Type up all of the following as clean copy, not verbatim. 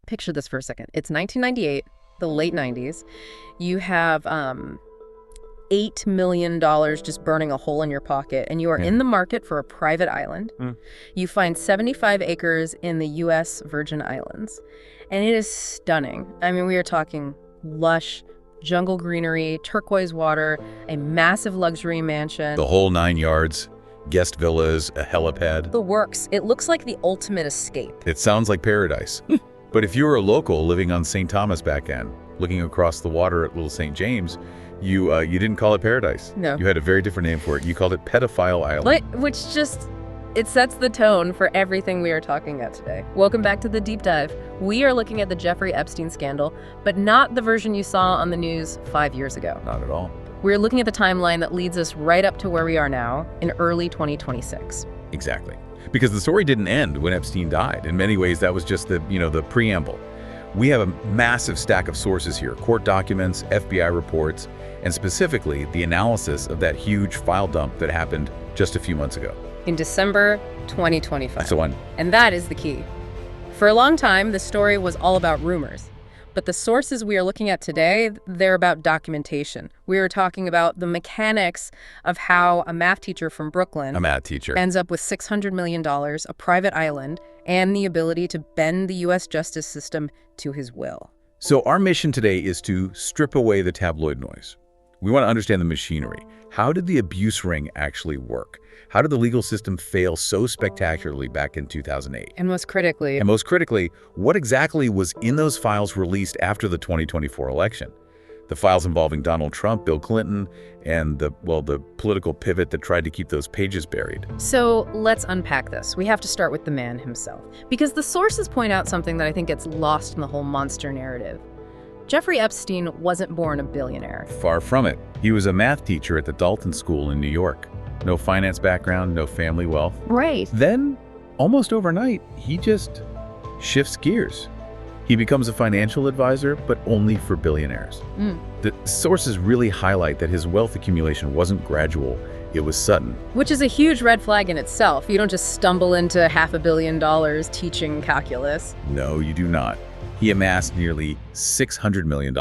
picture this for a second. It's 1998, the late 90s. You have $8 million just burning a hole in your pocket, and you are in the market for a private island. You find 75 acres in the U.S. Virgin Islands, and it is stunning. I mean, we are talking lush jungle greenery, turquoise water, a massive luxury mansion. The whole 9 yards, guest villas, a helipad. The works. It looks like the ultimate escape. It sounds like paradise. But if you were a local living on St. Thomas back end, looking across the water at Little St. James, you didn't call it paradise. No. You had a very different name for it. You called it Pedophile Island. Which just, it sets the tone for everything we are talking about today. Welcome back to The Deep Dive. We are looking at the Jeffrey Epstein scandal, but not the version you saw on the news 5 years ago. Not at all. We're looking at the timeline that leads us right up to where we are now in early 2026. Exactly. Because the story didn't end when Epstein died. In many ways, that was just the preamble. We have a massive stack of sources here, court documents, FBI reports, and specifically the analysis of that huge file dump that happened just a few months ago. In December 2025. That's the one. And that is the key. For a long time, the story was all about rumors. But the sources we are looking at today, they're about documentation. We are talking about the mechanics of how a math teacher from Brooklyn ends up with $600 million, a private island, and the ability to bend the U.S. justice system to his will. So our mission today is to strip away the tabloid noise. We want to understand the machinery. How did the abuse ring actually work? How did the legal system fail so spectacularly back in 2008? And most critically, what exactly was in those files released after the 2024 election? The files involving Donald Trump, Bill Clinton, and the political pivot that tried to keep those pages buried. So let's unpack this. We have to start with the man himself, because the sources point out something that I think gets lost in the whole monster narrative. Jeffrey Epstein wasn't born a billionaire. Far from it. He was a math teacher at the Dalton School in New York. No finance background, no family wealth. Right. Then, almost overnight, he just shifts gears. He becomes a financial advisor, but only for billionaires. The sources really highlight that his wealth accumulation wasn't gradual, it was sudden. Which is a huge red flag in itself. You don't just stumble into $500 million teaching calculus. No, you do not. He amassed nearly $600 million,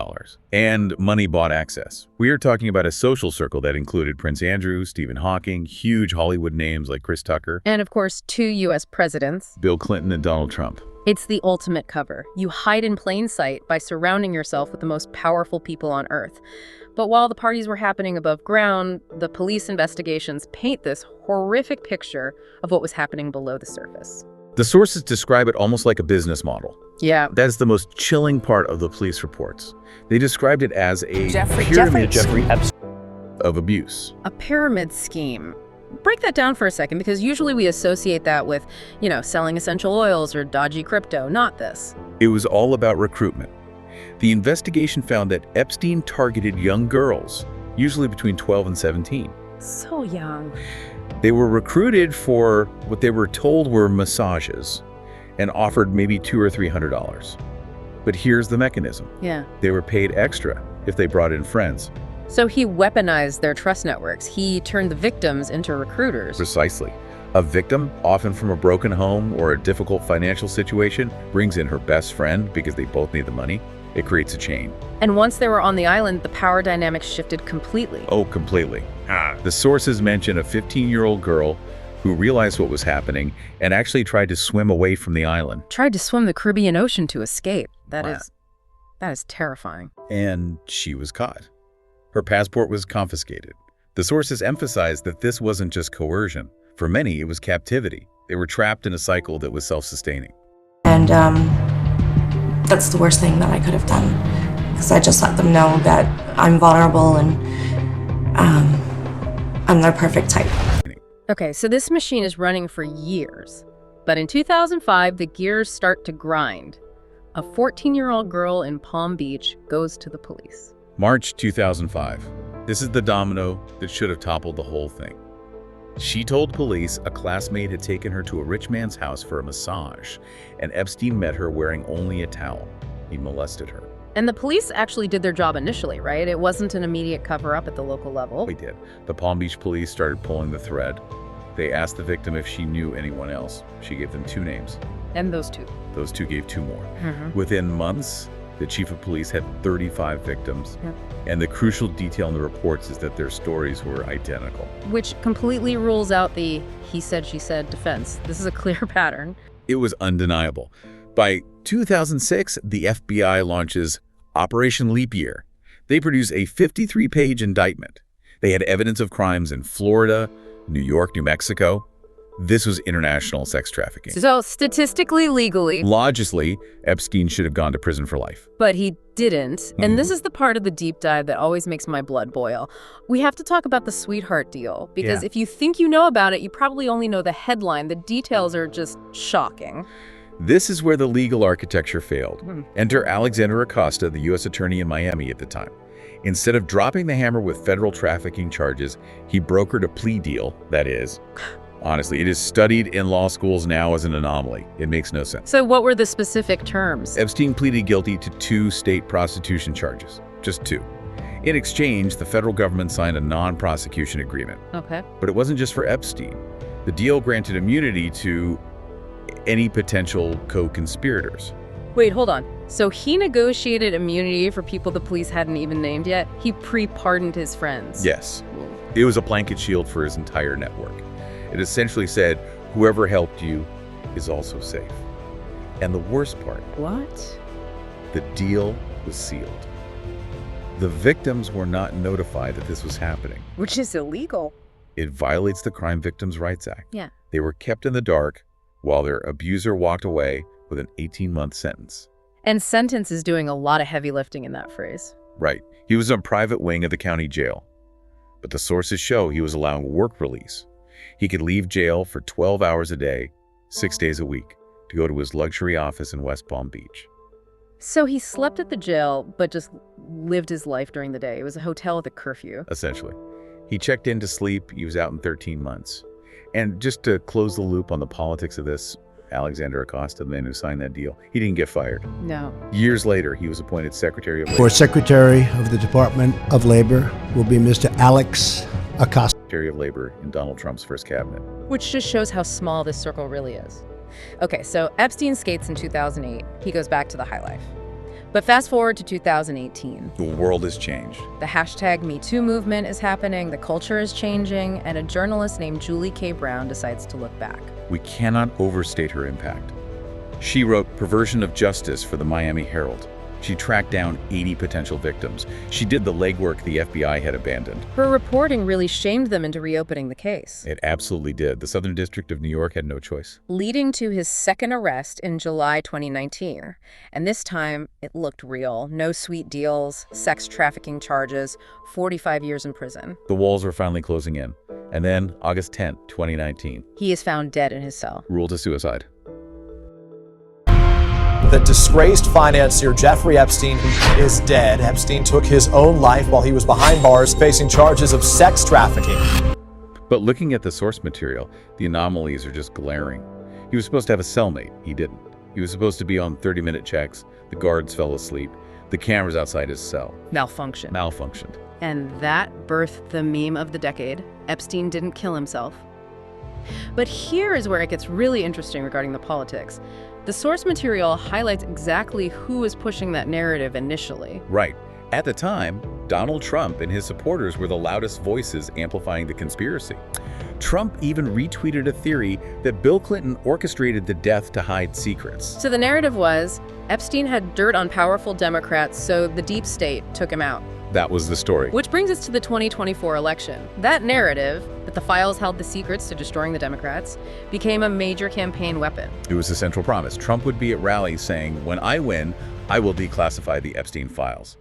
and money bought access. We are talking about a social circle that included Prince Andrew, Stephen Hawking, huge Hollywood names like Chris Tucker, and of course, 2 U.S. presidents, Bill Clinton and Donald Trump. It's the ultimate cover. You hide in plain sight by surrounding yourself with the most powerful people on Earth. But while the parties were happening above ground, the police investigations paint this horrific picture of what was happening below the surface. The sources describe it almost like a business model. Yeah. That's the most chilling part of the police reports. They described it as a pyramid of abuse. A pyramid scheme. Break that down for a second, because usually we associate that with, selling essential oils or dodgy crypto, not this. It was all about recruitment. The investigation found that Epstein targeted young girls, usually between 12 and 17. So young. They were recruited for what they were told were massages and offered maybe $200 or $300. But here's the mechanism. Yeah. They were paid extra if they brought in friends. So he weaponized their trust networks. He turned the victims into recruiters. Precisely. A victim, often from a broken home or a difficult financial situation, brings in her best friend because they both need the money. It creates a chain. And once they were on the island, the power dynamics shifted completely. Oh, completely. The sources mention a 15-year-old girl who realized what was happening and actually tried to swim away from the island. Tried to swim the Caribbean Ocean to escape. That is terrifying. And she was caught. Her passport was confiscated. The sources emphasized that this wasn't just coercion. For many, it was captivity. They were trapped in a cycle that was self-sustaining. And that's the worst thing that I could have done, because I just let them know that I'm vulnerable and I'm their perfect type. Okay, so this machine is running for years. But in 2005, the gears start to grind. A 14-year-old girl in Palm Beach goes to the police. March 2005. This is the domino that should have toppled the whole thing. She told police a classmate had taken her to a rich man's house for a massage, and Epstein met her wearing only a towel. He molested her. And the police actually did their job initially, right? It wasn't an immediate cover-up at the local level. They did. The Palm Beach police started pulling the thread. They asked the victim if she knew anyone else. She gave them 2 names. And those 2. Those 2 gave 2 more. Within months, the chief of police had 35 victims. And the crucial detail in the reports is that their stories were identical. Which completely rules out the he said, she said defense. This is a clear pattern. It was undeniable. By 2006, the FBI launches Operation Leap Year. They produce a 53-page indictment. They had evidence of crimes in Florida, New York, New Mexico. This was international sex trafficking. So statistically, legally. Logically, Epstein should have gone to prison for life. But he didn't. And this is the part of the deep dive that always makes my blood boil. We have to talk about the sweetheart deal. Because if you think you know about it, you probably only know the headline. The details are just shocking. This is where the legal architecture failed. Enter Alexander Acosta, the U.S. attorney in Miami at the time. Instead of dropping the hammer with federal trafficking charges, he brokered a plea deal. That is, honestly, it is studied in law schools now as an anomaly. It makes no sense. So what were the specific terms? Epstein pleaded guilty to 2 state prostitution charges. Just 2. In exchange, the federal government signed a non-prosecution agreement. Okay. But it wasn't just for Epstein. The deal granted immunity to any potential co-conspirators. Wait, hold on. So he negotiated immunity for people the police hadn't even named yet? He pre-pardoned his friends? Yes. It was a blanket shield for his entire network. It essentially said, whoever helped you is also safe. And the worst part, What? the deal was sealed. The victims were not notified that this was happening. Which is illegal. It violates the Crime Victims' Rights Act. Yeah. They were kept in the dark while their abuser walked away with an 18-month sentence. And sentence is doing a lot of heavy lifting in that phrase. Right. He was on private wing of the county jail. But the sources show he was allowing work release. He could leave jail for 12 hours a day, 6 days a week, to go to his luxury office in West Palm Beach. So he slept at the jail, but just lived his life during the day. It was a hotel with a curfew. Essentially. He checked in to sleep. He was out in 13 months. And just to close the loop on the politics of this, Alexander Acosta, the man who signed that deal, he didn't get fired. No. Years later, he was appointed Secretary of Labor. For Secretary of the Department of Labor will be Mr. Alex Acosta. Secretary of Labor in Donald Trump's first cabinet. Which just shows how small this circle really is. Okay, so Epstein skates in 2008. He goes back to the high life. But fast forward to 2018. The world has changed. The hashtag #MeToo movement is happening, the culture is changing, and a journalist named Julie K. Brown decides to look back. We cannot overstate her impact. She wrote Perversion of Justice for the Miami Herald. She tracked down 80 potential victims. She did the legwork the FBI had abandoned. Her reporting really shamed them into reopening the case, It absolutely did. The Southern District of New York had no choice. leading to his second arrest in July 2019. And this time, it looked real. No sweet deals, sex trafficking charges, 45 years in prison. The walls were finally closing in. And then, August 10th, 2019, He is found dead in his cell. ruled a suicide. The disgraced financier Jeffrey Epstein is dead. Epstein took his own life while he was behind bars facing charges of sex trafficking. But looking at the source material, the anomalies are just glaring. He was supposed to have a cellmate. He didn't. He was supposed to be on 30-minute checks. The guards fell asleep. The cameras outside his cell malfunctioned. And that birthed the meme of the decade. Epstein didn't kill himself. But here is where it gets really interesting regarding the politics. The source material highlights exactly who was pushing that narrative initially. Right. At the time, Donald Trump and his supporters were the loudest voices amplifying the conspiracy. Trump even retweeted a theory that Bill Clinton orchestrated the death to hide secrets. So the narrative was, Epstein had dirt on powerful Democrats, so the deep state took him out. That was the story. Which brings us to the 2024 election. That narrative, that the files held the secrets to destroying the Democrats, became a major campaign weapon. It was a central promise. Trump would be at rallies saying, when I win, I will declassify the Epstein files.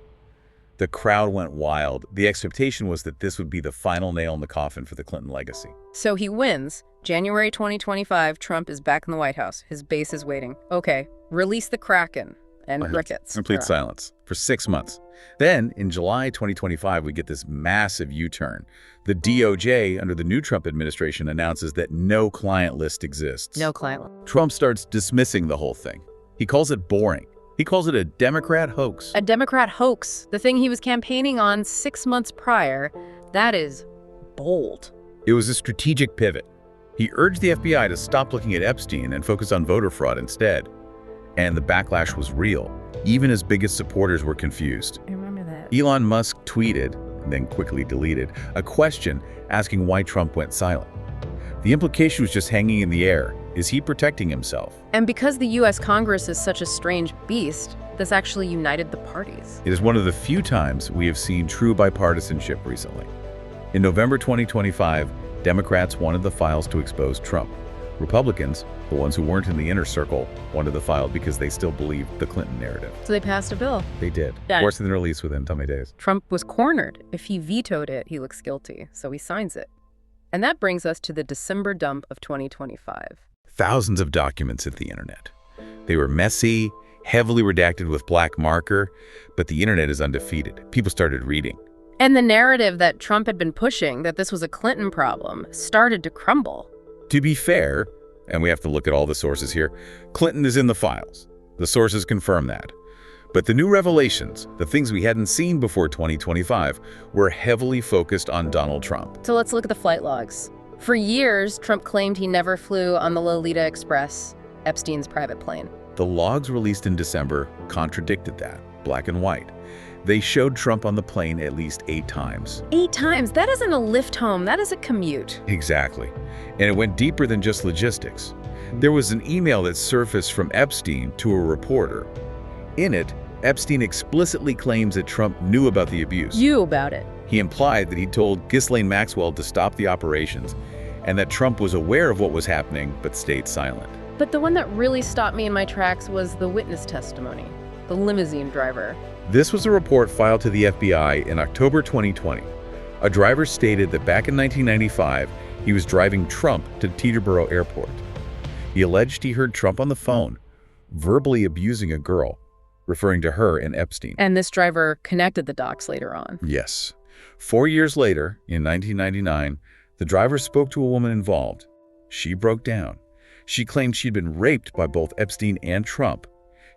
The crowd went wild. The expectation was that this would be the final nail in the coffin for the Clinton legacy. So he wins. January 2025, Trump is back in the White House. His base is waiting. Okay, release the Kraken. And crickets. Complete silence for 6 months. Then, in July 2025, we get this massive U-turn. The DOJ, under the new Trump administration, announces that no client list exists. No client. Trump starts dismissing the whole thing. He calls it boring. He calls it a Democrat hoax. A Democrat hoax. The thing he was campaigning on 6 months prior. That is bold. It was a strategic pivot. He urged the FBI to stop looking at Epstein and focus on voter fraud instead. And the backlash was real. Even his biggest supporters were confused. I remember that. Elon Musk tweeted, and then quickly deleted, a question asking why Trump went silent. The implication was just hanging in the air. Is he protecting himself? And because the U.S. Congress is such a strange beast, this actually united the parties. It is one of the few times we have seen true bipartisanship recently. In November 2025, Democrats wanted the files to expose Trump. Republicans, the ones who weren't in the inner circle, wanted the file because they still believed the Clinton narrative. So they passed a bill. They did. Done. Forcing the release within 10 days. Trump was cornered. If he vetoed it, he looks guilty, so he signs it. And that brings us to the December dump of 2025. Thousands of documents hit the internet. They were messy, heavily redacted with black marker, but the internet is undefeated. People started reading. And the narrative that Trump had been pushing, that this was a Clinton problem, started to crumble. To be fair, and we have to look at all the sources here, Clinton is in the files. The sources confirm that. But the new revelations, the things we hadn't seen before 2025, were heavily focused on Donald Trump. So let's look at the flight logs. For years, Trump claimed he never flew on the Lolita Express, Epstein's private plane. The logs released in December contradicted that, black and white. They showed Trump on the plane at least 8 times. 8 times? That isn't a lift home, that is a commute. Exactly. And it went deeper than just logistics. There was an email that surfaced from Epstein to a reporter. In it, Epstein explicitly claims that Trump knew about the abuse. You about it. He implied that he told Ghislaine Maxwell to stop the operations and that Trump was aware of what was happening but stayed silent. But the one that really stopped me in my tracks was the witness testimony, the limousine driver. This was a report filed to the FBI in October 2020. A driver stated that back in 1995, he was driving Trump to Teterboro Airport. He alleged he heard Trump on the phone, verbally abusing a girl, referring to her and Epstein. And this driver connected the dots later on. Yes. 4 years later, in 1999, the driver spoke to a woman involved. She broke down. She claimed she'd been raped by both Epstein and Trump.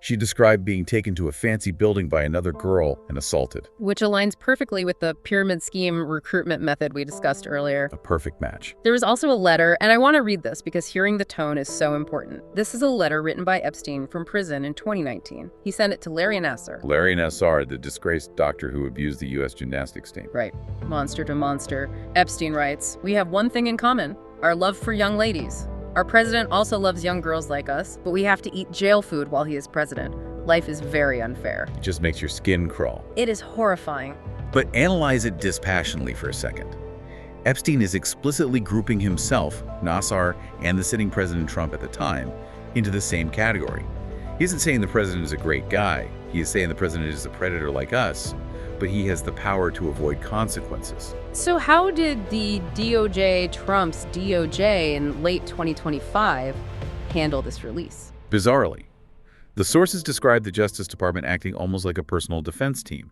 She described being taken to a fancy building by another girl and assaulted. Which aligns perfectly with the pyramid scheme recruitment method we discussed earlier. A perfect match. There was also a letter, and I want to read this because hearing the tone is so important. This is a letter written by Epstein from prison in 2019. He sent it to Larry Nassar. Larry Nassar, the disgraced doctor who abused the U.S. gymnastics team. Right. Monster to monster. Epstein writes, "We have one thing in common, our love for young ladies. Our president also loves young girls like us, but we have to eat jail food while he is president. Life is very unfair." It just makes your skin crawl. It is horrifying. But analyze it dispassionately for a second. Epstein is explicitly grouping himself, Nassar, and the sitting President Trump at the time into the same category. He isn't saying the president is a great guy. He is saying the president is a predator like us, but he has the power to avoid consequences. So how did the DOJ, Trump's DOJ, in late 2025 handle this release? Bizarrely, the sources described the Justice Department acting almost like a personal defense team.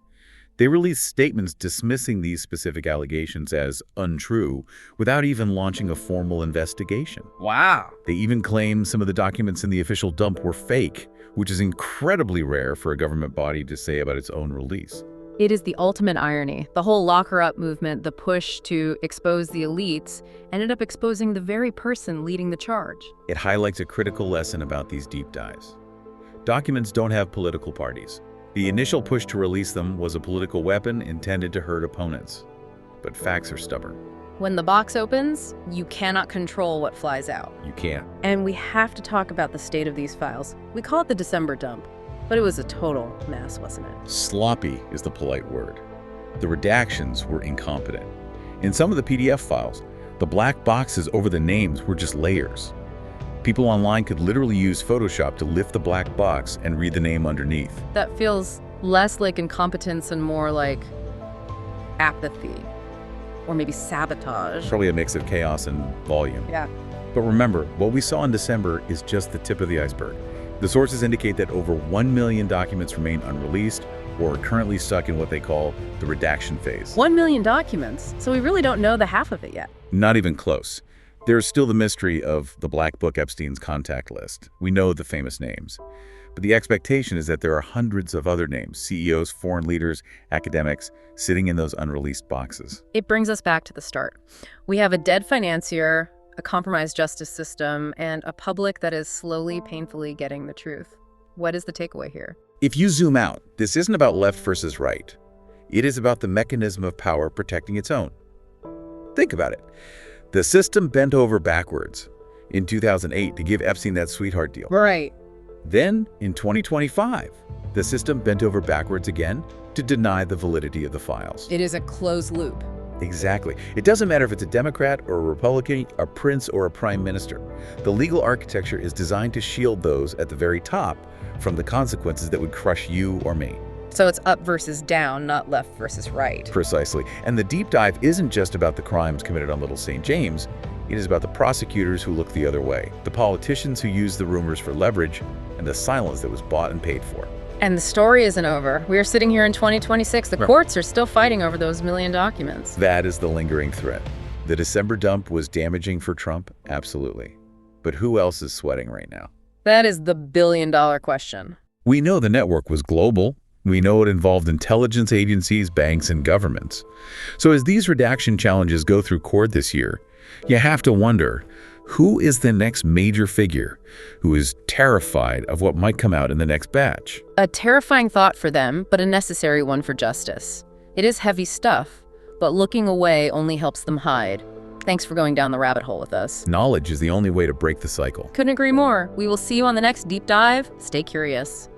They released statements dismissing these specific allegations as untrue without even launching a formal investigation. Wow. They even claimed some of the documents in the official dump were fake, which is incredibly rare for a government body to say about its own release. It is the ultimate irony. The whole lock her up movement, the push to expose the elites, ended up exposing the very person leading the charge. It highlights a critical lesson about these deep dives. Documents don't have political parties. The initial push to release them was a political weapon intended to hurt opponents. But facts are stubborn. When the box opens, you cannot control what flies out. You can't. And we have to talk about the state of these files. We call it the December dump, but it was a total mess, wasn't it? Sloppy is the polite word. The redactions were incompetent. In some of the PDF files, the black boxes over the names were just layers. People online could literally use Photoshop to lift the black box and read the name underneath. That feels less like incompetence and more like apathy, or maybe sabotage. Probably a mix of chaos and volume. Yeah. But remember, what we saw in December is just the tip of the iceberg. The sources indicate that over 1 million documents remain unreleased or are currently stuck in what they call the redaction phase. 1 million documents, so we really don't know the half of it yet. Not even close. There's still the mystery of the Black Book Epstein's contact list. We know the famous names. But the expectation is that there are hundreds of other names, CEOs, foreign leaders, academics, sitting in those unreleased boxes. It brings us back to the start. We have a dead financier, a compromised justice system, and a public that is slowly, painfully getting the truth. What is the takeaway here? If you zoom out, this isn't about left versus right. It is about the mechanism of power protecting its own. Think about it. The system bent over backwards in 2008 to give Epstein that sweetheart deal. Right. Then, in 2025, the system bent over backwards again to deny the validity of the files. It is a closed loop. Exactly. It doesn't matter if it's a Democrat or a Republican, a prince or a prime minister. The legal architecture is designed to shield those at the very top from the consequences that would crush you or me. So it's up versus down, not left versus right. Precisely. And the deep dive isn't just about the crimes committed on Little St. James. It is about the prosecutors who look the other way, the politicians who use the rumors for leverage, and the silence that was bought and paid for. And the story isn't over. We are sitting here in 2026. The courts are still fighting over those million documents. That is the lingering threat. The December dump was damaging for Trump, absolutely. But who else is sweating right now? That is the billion-dollar question. We know the network was global. We know it involved intelligence agencies, banks, and governments. So as these redaction challenges go through court this year, you have to wonder, who is the next major figure who is terrified of what might come out in the next batch? A terrifying thought for them, but a necessary one for justice. It is heavy stuff, but looking away only helps them hide. Thanks for going down the rabbit hole with us. Knowledge is the only way to break the cycle. Couldn't agree more. We will see you on the next deep dive. Stay curious.